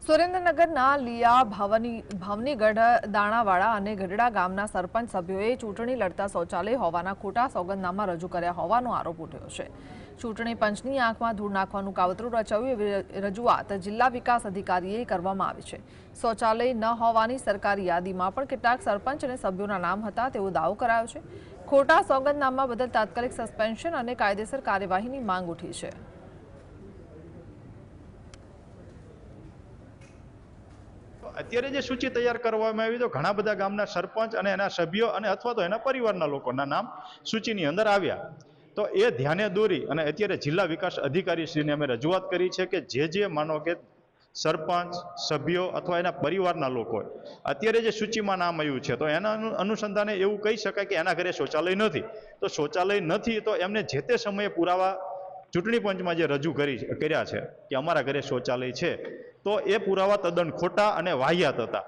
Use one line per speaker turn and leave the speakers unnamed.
સુરેન્દ્રનગરના લીયા ભાવનીગઢ દાણાવાડા અને ગઢડા ગામના સરપંચ સભ્યોએ ચૂંટણી લડતા શૌચાલય હોવાના ખોટા સોગંદનામા રજૂ કર્યા હોવાનો આરોપ ઉઠ્યો છે। ચૂંટણી પંચની આંખમાં ધૂળ નાખવાનું કાવતરું રચાયું એવી રજૂઆત જિલ્લા વિકાસ અધિકારીએ કરવામાં આવી છે। શૌચાલય ન હોવાની સરકારી યાદીમાં પણ કેટલાક સરપંચ અને સભ્યોના નામ હતા તેવો દાવો કરાયો છે। ખોટા સોગંદનામા બદલ તાત્કાલિક સસ્પેન્શન અને કાયદેસર કાર્યવાહીની માંગ ઉઠી છે।
અત્યારે જે સૂચિ તૈયાર કરવામાં આવી તો ઘણા બધા ગામના સરપંચ અને એના સભ્યો અને અથવા તો એના પરિવારના લોકોના નામ સૂચિની અંદર આવ્યા। તો એ ધ્યાને દોરી અને અત્યારે જિલ્લા વિકાસ અધિકારીશ્રીને અમે રજૂઆત કરી છે કે જે માનો કે સરપંચ સભ્યો અથવા એના પરિવારના લોકો અત્યારે જે સૂચિમાં નામ આવ્યું છે તો એના અનુસંધાને એવું કહી શકાય કે એના ઘરે શૌચાલય નથી। તો શૌચાલય નથી તો એમને જે તે સમયે પુરાવા ચૂંટણી પંચમાં જે રજૂ કર્યા છે કે અમારા ઘરે શૌચાલય છે, તો એ પુરાવા તદ્દન ખોટા અને વાહિયાત હતા।